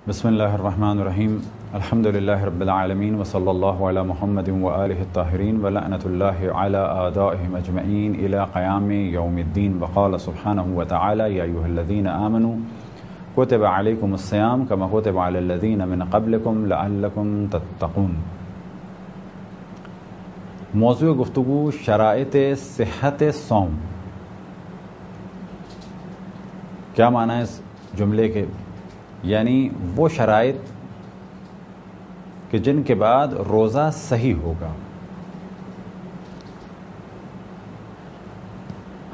بسم اللہ الرحمن الرحیم الحمد للہ رب العالمین وصلی اللہ علی محمد وآلہ الطاہرین ولعنۃ اللہ علی اعدائہم اجمعین الی قیام یوم الدین وقال سبحانہ وتعالی یا ایھا الذین آمنوا کتب علیکم الصیام کما کتب علی الذین من قبلکم لعلکم تتقون۔ موضوع گفتگو شرائط صحت صوم۔ کیا معنی ہے اس جملے کے؟ یعنی وہ شرائط کہ جن کے بعد روزہ صحیح ہوگا۔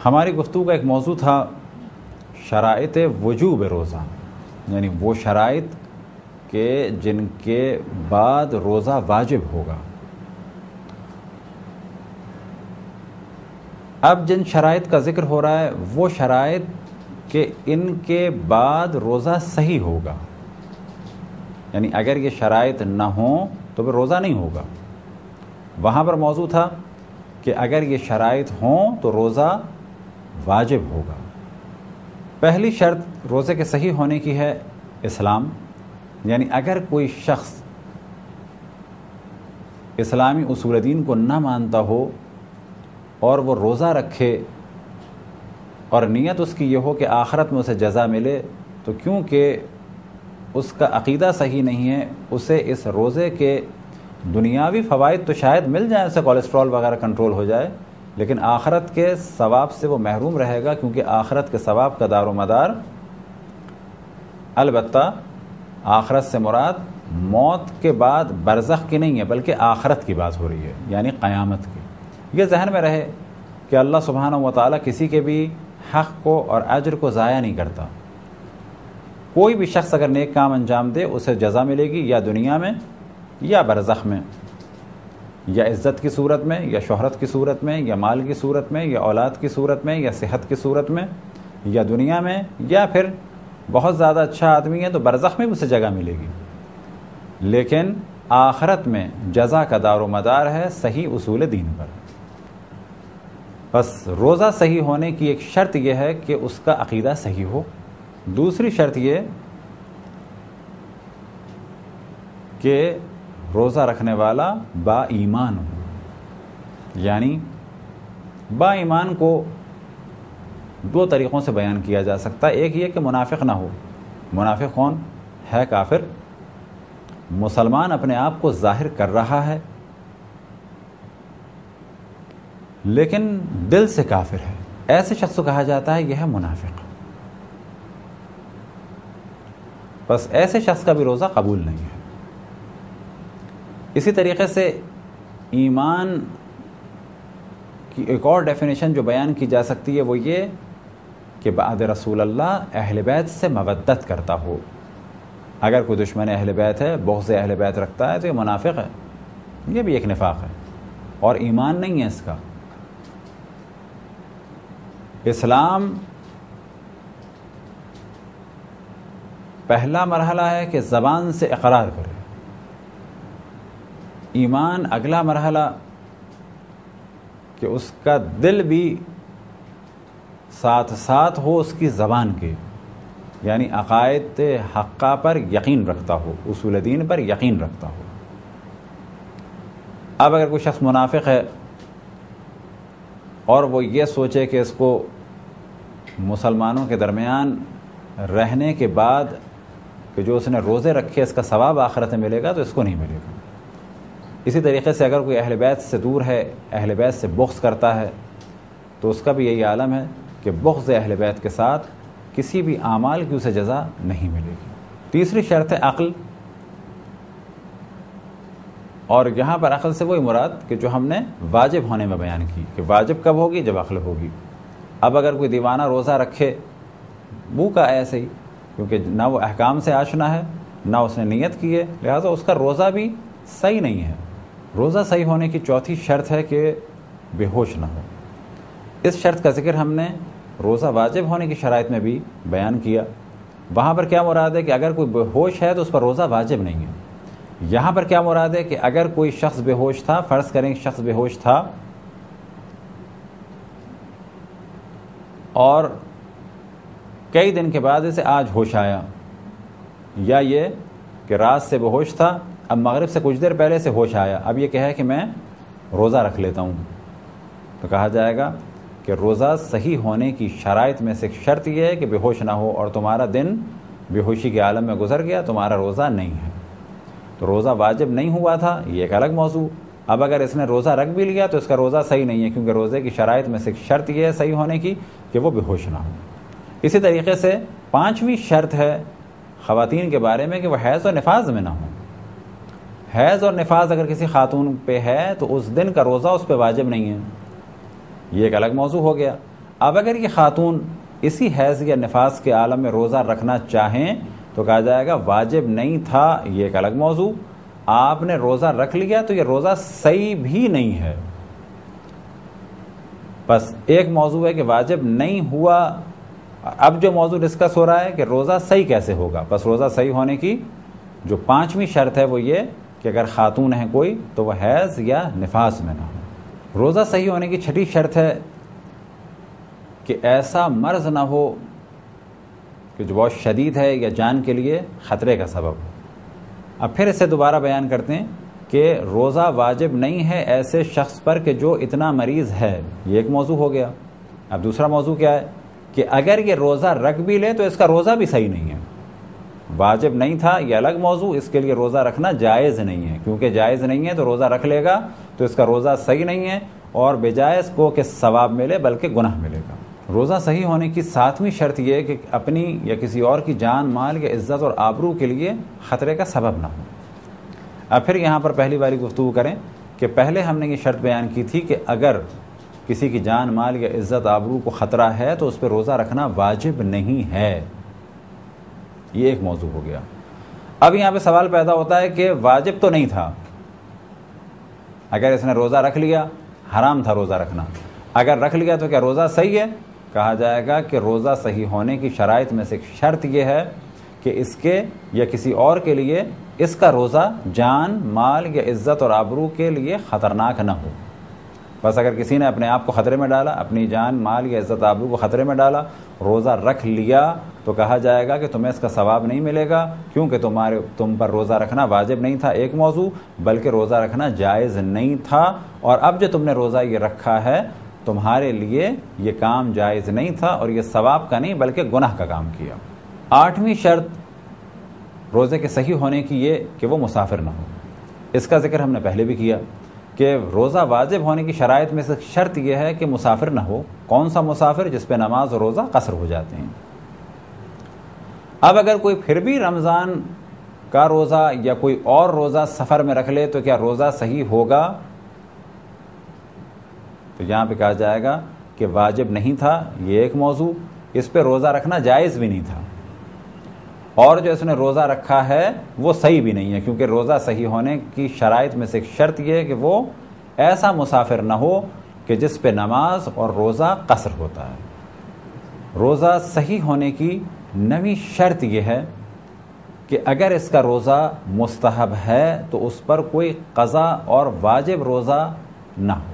ہماری گفتگو کا ایک موضوع تھا شرائط وجوب روزہ، یعنی وہ شرائط کہ جن کے بعد روزہ واجب ہوگا۔ اب جن شرائط کا ذکر ہو رہا ہے وہ شرائط کہ ان کے بعد روزہ صحیح ہوگا، یعنی اگر یہ شرائط نہ ہوں تو پھر روزہ نہیں ہوگا۔ وہاں پر موضوع تھا کہ اگر یہ شرائط ہوں تو روزہ واجب ہوگا۔ پہلی شرط روزے کے صحیح ہونے کی ہے اسلام، یعنی اگر کوئی شخص اسلامی اصول دین کو نہ مانتا ہو اور وہ روزہ رکھے اور نیت اس کی یہ ہو کہ آخرت میں اسے جزا ملے، تو کیونکہ اس کا عقیدہ صحیح نہیں ہے، اسے اس روزے کے دنیاوی فوائد تو شاید مل جائیں، اسے کولیسٹرول وغیرہ کنٹرول ہو جائے، لیکن آخرت کے ثواب سے وہ محروم رہے گا، کیونکہ آخرت کے ثواب کا دار و مدار البتہ آخرت سے مراد موت کے بعد برزخ کی نہیں ہے بلکہ آخرت کی بات ہو رہی ہے، یعنی قیامت کی۔ یہ ذہن میں رہے کہ اللہ سبحانہ و تعالیٰ کسی کے بھی حق کو اور اجر کو ضائع نہیں کرتا۔ کوئی بھی شخص اگر نیک کام انجام دے اسے جزا ملے گی، یا دنیا میں یا برزخ میں، یا عزت کی صورت میں یا شہرت کی صورت میں یا مال کی صورت میں یا اولاد کی صورت میں یا صحت کی صورت میں، یا دنیا میں، یا پھر بہت زیادہ اچھا آدمی ہے تو برزخ میں بھی اسے جگہ ملے گی۔ لیکن آخرت میں جزا کا دار و مدار ہے صحیح اصول دین پر۔ بس روزہ صحیح ہونے کی ایک شرط یہ ہے کہ اس کا عقیدہ صحیح ہو۔ دوسری شرط یہ کہ روزہ رکھنے والا با ایمان ہو، یعنی با ایمان کو دو طریقوں سے بیان کیا جا سکتا ہے۔ ایک یہ کہ منافق نہ ہو۔ منافق کون ہے؟ کافر۔ مسلمان اپنے آپ کو ظاہر کر رہا ہے لیکن دل سے کافر ہے، ایسے شخص کو کہا جاتا ہے یہ ہے منافق۔ بس ایسے شخص کا بھی روزہ قبول نہیں ہے۔ اسی طریقے سے ایمان کی ایک اور ڈیفینیشن جو بیان کی جا سکتی ہے وہ یہ کہ بعد رسول اللہ اہل بیت سے مودت کرتا ہو۔ اگر کوئی دشمن اہل بیت ہے، بغض اہل بیت رکھتا ہے تو یہ منافق ہے، یہ بھی ایک نفاق ہے اور ایمان نہیں ہے اس کا۔ اسلام پہلا مرحلہ ہے کہ زبان سے اقرار کرے، ایمان اگلا مرحلہ کہ اس کا دل بھی ساتھ ساتھ ہو اس کی زبان کے، یعنی عقائد حقہ پر یقین رکھتا ہو، اصول دین پر یقین رکھتا ہو۔ اب اگر کوئی شخص منافق ہے اور وہ یہ سوچے کہ اس کو مسلمانوں کے درمیان رہنے کے بعد کہ جو اس نے روزے رکھے اس کا ثواب آخرت میں ملے گا، تو اس کو نہیں ملے گا۔ اسی طریقے سے اگر کوئی اہل بیت سے دور ہے، اہل بیت سے بغض کرتا ہے، تو اس کا بھی یہی عالم ہے کہ بغض اہل بیت کے ساتھ کسی بھی اعمال کی اسے جزا نہیں ملے گی۔ تیسری شرط ہے عقل، اور یہاں پر عقل سے وہی مراد کہ جو ہم نے واجب ہونے میں بیان کی کہ واجب کب ہوگی؟ جب عقل ہوگی۔ اب اگر کوئی دیوانہ روزہ رکھے بھوکا ایسے ہی، کیونکہ نہ وہ احکام سے آشنا ہے نہ اس نے نیت کی ہے، لہذا اس کا روزہ بھی صحیح نہیں ہے۔ روزہ صحیح ہونے کی چوتھی شرط ہے کہ بے ہوش نہ ہو۔ اس شرط کا ذکر ہم نے روزہ واجب ہونے کی شرائط میں بھی بیان کیا۔ وہاں پر کیا مراد ہے کہ اگر کوئی بے ہوش ہے تو اس پر روزہ واجب نہیں ہے۔ یہاں پر کیا مراد ہے کہ اگر کوئی شخص بے ہوش تھا، فرض کریں شخص بے ہوش تھا اور کئی دن کے بعد اسے آج ہوش آیا، یا یہ کہ رات سے بے ہوش تھا، اب مغرب سے کچھ دیر پہلے سے ہوش آیا، اب یہ کہے کہ میں روزہ رکھ لیتا ہوں، تو کہا جائے گا کہ روزہ صحیح ہونے کی شرائط میں سے ایک شرط یہ ہے کہ بے ہوش نہ ہو اور تمہارا دن بے ہوشی کے عالم میں گزر گیا، تمہارا روزہ نہیں ہے۔ تو روزہ واجب نہیں ہوا تھا، یہ ایک الگ موضوع۔ اب اگر اس نے روزہ رکھ بھی لیا تو اس کا روزہ صحیح نہیں ہے، کیونکہ روزے کی شرائط میں سے ایک شرط یہ ہے صحیح ہونے کی کہ وہ بے ہوش نہ ہو۔ اسی طریقے سے 5ویں شرط ہے خواتین کے بارے میں کہ وہ حیض اور نفاس میں نہ ہوں۔ حیض اور نفاس اگر کسی خاتون پہ ہے تو اس دن کا روزہ اس پہ واجب نہیں ہے، یہ ایک الگ موضوع ہو گیا۔ اب اگر یہ خاتون اسی حیض یا نفاس کے عالم میں روزہ رکھنا چاہیں تو کہا جائے گا واجب نہیں تھا، یہ ایک الگ موضوع۔ آپ نے روزہ رکھ لیا تو یہ روزہ صحیح بھی نہیں ہے۔ بس ایک موضوع ہے کہ واجب نہیں ہوا، اب جو موضوع ڈسکس ہو رہا ہے کہ روزہ صحیح کیسے ہوگا۔ بس روزہ صحیح ہونے کی جو 5ویں شرط ہے وہ یہ کہ اگر خاتون ہے کوئی تو وہ حیض یا نفاس میں نہ ہو۔ روزہ صحیح ہونے کی 6ٹھی شرط ہے کہ ایسا مرض نہ ہو کہ جو بہت شدید ہے یا جان کے لیے خطرے کا سبب ہو۔ اب پھر اسے دوبارہ بیان کرتے ہیں کہ روزہ واجب نہیں ہے ایسے شخص پر کہ جو اتنا مریض ہے، یہ ایک موضوع ہو گیا۔ اب دوسرا موضوع کیا ہے کہ اگر یہ روزہ رکھ بھی لے تو اس کا روزہ بھی صحیح نہیں ہے۔ واجب نہیں تھا یہ الگ موضوع، اس کے لیے روزہ رکھنا جائز نہیں ہے، کیونکہ جائز نہیں ہے تو روزہ رکھ لے گا تو اس کا روزہ صحیح نہیں ہے اور بجائز کو کہ ثواب ملے بلکہ گناہ ملے گا۔ روزہ صحیح ہونے کی 7ویں شرط یہ ہے کہ اپنی یا کسی اور کی جان، مال یا عزت اور آبرو کے لیے خطرے کا سبب نہ ہو۔ اب پھر یہاں پر پہلی باری گفتگو کریں کہ پہلے ہم نے یہ شرط بیان کی تھی کہ اگر کسی کی جان، مال یا عزت، آبرو کو خطرہ ہے تو اس پہ روزہ رکھنا واجب نہیں ہے، یہ ایک موضوع ہو گیا۔ اب یہاں پہ سوال پیدا ہوتا ہے کہ واجب تو نہیں تھا، اگر اس نے روزہ رکھ لیا، حرام تھا روزہ رکھنا، اگر رکھ لیا تو کیا روزہ صحیح ہے؟ کہا جائے گا کہ روزہ صحیح ہونے کی شرائط میں سے ایک شرط یہ ہے کہ اس کے یا کسی اور کے لیے اس کا روزہ جان، مال یا عزت اور آبرو کے لیے خطرناک نہ ہو۔ بس اگر کسی نے اپنے آپ کو خطرے میں ڈالا، اپنی جان، مال یا عزت آبرو کو خطرے میں ڈالا، روزہ رکھ لیا تو کہا جائے گا کہ تمہیں اس کا ثواب نہیں ملے گا، کیونکہ تم پر روزہ رکھنا واجب نہیں تھا ایک موضوع، بلکہ روزہ رکھنا جائز نہیں تھا، اور اب جو تم نے روزہ یہ رکھا ہے تمہارے لیے یہ کام جائز نہیں تھا اور یہ ثواب کا نہیں بلکہ گناہ کا کام کیا۔ 8ویں شرط روزے کے صحیح ہونے کی یہ کہ وہ مسافر نہ ہو۔ اس کا ذکر ہم نے پہلے بھی کیا کہ روزہ واجب ہونے کی شرائط میں سے شرط یہ ہے کہ مسافر نہ ہو۔ کون سا مسافر؟ جس پہ نماز اور روزہ قصر ہو جاتے ہیں۔ اب اگر کوئی پھر بھی رمضان کا روزہ یا کوئی اور روزہ سفر میں رکھ لے تو کیا روزہ صحیح ہوگا؟ تو یہاں پہ کہا جائے گا کہ واجب نہیں تھا، یہ ایک موضوع، اس پہ روزہ رکھنا جائز بھی نہیں تھا، اور جو اس نے روزہ رکھا ہے وہ صحیح بھی نہیں ہے، کیونکہ روزہ صحیح ہونے کی شرائط میں سے ایک شرط یہ ہے کہ وہ ایسا مسافر نہ ہو کہ جس پہ نماز اور روزہ قصر ہوتا ہے۔ روزہ صحیح ہونے کی 9ویں شرط یہ ہے کہ اگر اس کا روزہ مستحب ہے تو اس پر کوئی قضا اور واجب روزہ نہ ہو۔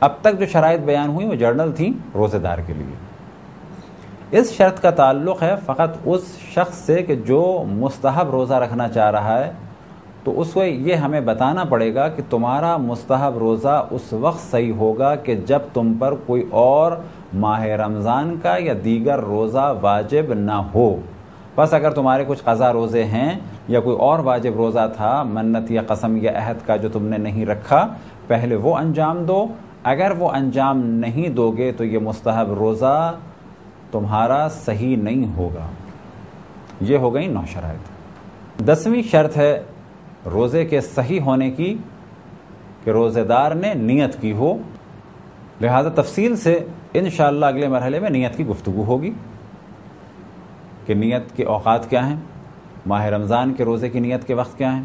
اب تک جو شرائط بیان ہوئی وہ جرنل تھیں روزے دار کے لیے۔ اس شرط کا تعلق ہے فقط اس شخص سے کہ جو مستحب روزہ رکھنا چاہ رہا ہے، تو اس کو یہ ہمیں بتانا پڑے گا کہ تمہارا مستحب روزہ اس وقت صحیح ہوگا کہ جب تم پر کوئی اور ماہ رمضان کا یا دیگر روزہ واجب نہ ہو۔ بس اگر تمہارے کچھ قضا روزے ہیں یا کوئی اور واجب روزہ تھا، منت یا قسم یا عہد کا جو تم نے نہیں رکھا، پہلے وہ انجام دو۔ اگر وہ انجام نہیں دو گے تو یہ مستحب روزہ تمہارا صحیح نہیں ہوگا۔ یہ ہو گئی 9 شرائط۔ 10ویں شرط ہے روزے کے صحیح ہونے کی کہ روزے دار نے نیت کی ہو۔ لہذا تفصیل سے انشاءاللہ اگلے مرحلے میں نیت کی گفتگو ہوگی کہ نیت کے اوقات کیا ہیں، ماہ رمضان کے روزے کی نیت کے وقت کیا ہیں،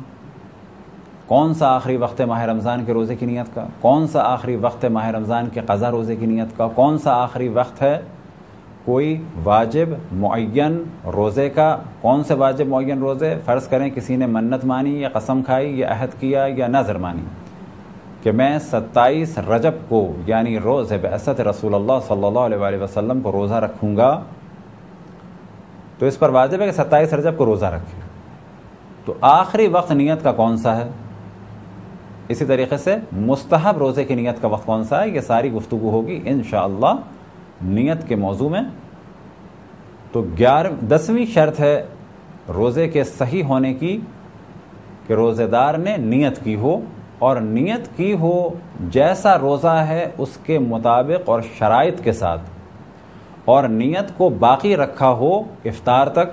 کون سا آخری وقت ہے ماہ رمضان کے روزے کی نیت کا، کون سا آخری وقت ہے ماہ رمضان کے قضا روزے کی نیت کا، کون سا آخری وقت ہے کوئی واجب معین روزے کا، کون سے واجب معین روزے، فرض کریں کسی نے منت مانی یا قسم کھائی یا عہد کیا یا نذر مانی کہ میں 27 رجب کو یعنی روز بعثت رسول اللہ صلی اللہ علیہ وسلم کو روزہ رکھوں گا، تو اس پر واجب ہے کہ 27 رجب کو روزہ رکھے. تو آخری وقت نیت کا کون سا ہے؟ اسی طریقے سے مستحب روزے کی نیت کا وقت کون سا ہے؟ یہ ساری گفتگو ہوگی انشاءاللہ نیت کے موضوع میں. تو 10ویں شرط ہے روزے کے صحیح ہونے کی کہ روزے دار نے نیت کی ہو، اور نیت کی ہو جیسا روزہ ہے اس کے مطابق اور شرائط کے ساتھ، اور نیت کو باقی رکھا ہو افطار تک،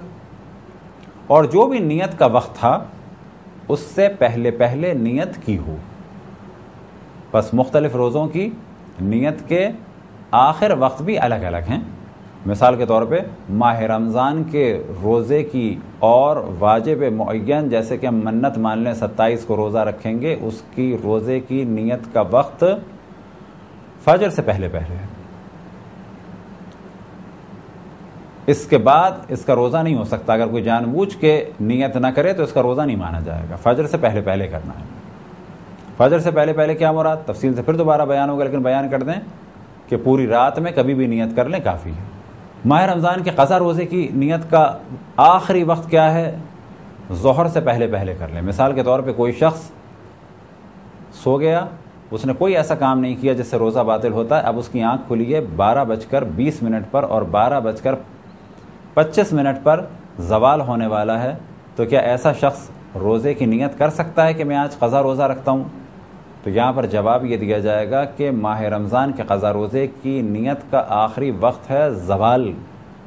اور جو بھی نیت کا وقت تھا اس سے پہلے نیت کی ہو. بس مختلف روزوں کی نیت کے آخر وقت بھی الگ الگ ہیں. مثال کے طور پہ ماہ رمضان کے روزے کی اور واجب معین جیسے کہ ہم منت مان لیں 27 کو روزہ رکھیں گے، اس کی روزے کی نیت کا وقت فجر سے پہلے ہے. اس کے بعد اس کا روزہ نہیں ہو سکتا. اگر کوئی جان بوجھ کے نیت نہ کرے تو اس کا روزہ نہیں مانا جائے گا. فجر سے پہلے کرنا ہے. فجر سے پہلے کیا مراد؟ تفصیل سے پھر دوبارہ بیان ہوگا، لیکن بیان کر دیں کہ پوری رات میں کبھی بھی نیت کر لیں کافی ہے. ماہ رمضان کے قضا روزے کی نیت کا آخری وقت کیا ہے؟ ظہر سے پہلے کر لیں. مثال کے طور پہ کوئی شخص سو گیا، اس نے کوئی ایسا کام نہیں کیا جس سے روزہ باطل ہوتا ہے. اب اس کی آنکھ کھلی ہے 12:20 پر اور 12:25 پر زوال ہونے والا ہے. تو کیا ایسا شخص روزے کی نیت کر سکتا ہے کہ میں آج قضا روزہ رکھتا ہوں؟ تو یہاں پر جواب یہ دیا جائے گا کہ ماہ رمضان کے قضا روزے کی نیت کا آخری وقت ہے زوال،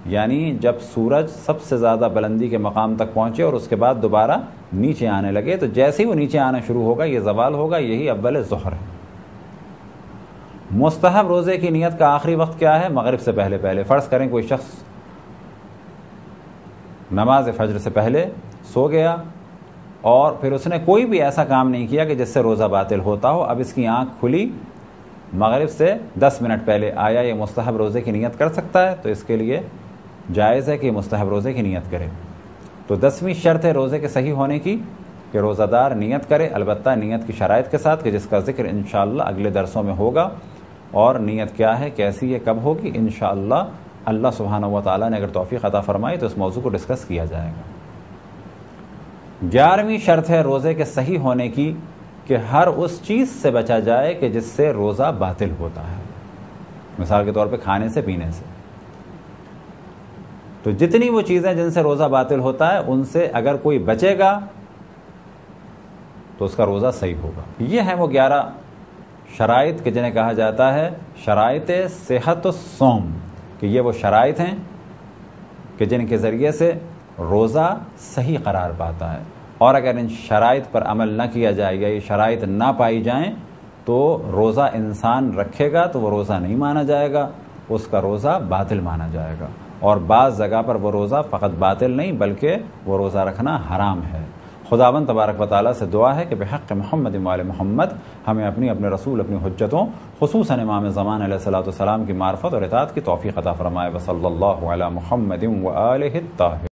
یعنی جب سورج سب سے زیادہ بلندی کے مقام تک پہنچے اور اس کے بعد دوبارہ نیچے آنے لگے. تو جیسے ہی وہ نیچے آنا شروع ہوگا یہ زوال ہوگا، یہی اول ظہر ہے. مستحب روزے کی نیت کا آخری وقت کیا ہے؟ مغرب سے پہلے. فرض کریں کوئی شخص نماز فجر سے پہلے سو گیا اور پھر اس نے کوئی بھی ایسا کام نہیں کیا کہ جس سے روزہ باطل ہوتا ہو. اب اس کی آنکھ کھلی مغرب سے 10 منٹ پہلے، آیا یہ مستحب روزے کی نیت کر سکتا ہے؟ تو اس کے لیے جائز ہے کہ یہ مستحب روزے کی نیت کرے. تو 10ویں شرط ہے روزے کے صحیح ہونے کی کہ روزہ دار نیت کرے، البتہ نیت کی شرائط کے ساتھ کہ جس کا ذکر انشاءاللہ اگلے درسوں میں ہوگا. اور نیت کیا ہے، کیسی ہے، کب ہوگی، انشاءاللہ اللہ سبحانہ و تعالیٰ نے اگر توفیق عطا فرمائی تو اس موضوع کو ڈسکس کیا جائے گا. 11ویں شرط ہے روزے کے صحیح ہونے کی کہ ہر اس چیز سے بچا جائے کہ جس سے روزہ باطل ہوتا ہے. مثال کے طور پہ کھانے سے، پینے سے. تو جتنی وہ چیزیں جن سے روزہ باطل ہوتا ہے ان سے اگر کوئی بچے گا تو اس کا روزہ صحیح ہوگا. یہ ہیں وہ 11 شرائط کہ جنہیں کہا جاتا ہے شرائط صحت الصوم، کہ یہ وہ شرائط ہیں کہ جن کے ذریعے سے روزہ صحیح قرار پاتا ہے. اور اگر ان شرائط پر عمل نہ کیا جائے یا یہ شرائط نہ پائی جائیں تو روزہ انسان رکھے گا تو وہ روزہ نہیں مانا جائے گا، اس کا روزہ باطل مانا جائے گا. اور بعض جگہ پر وہ روزہ فقط باطل نہیں بلکہ وہ روزہ رکھنا حرام ہے. خداوند تبارک و تعالیٰ سے دعا ہے کہ بحق محمد وآل محمد ہمیں اپنے رسول، اپنی حجتوں، خصوصاً امام زمان علیہ الصلوۃ والسلام کی معرفت اور اطاعت کی توفیق عطا فرمائے. وصلی اللہ علی محمد وآلہ الطاہرین.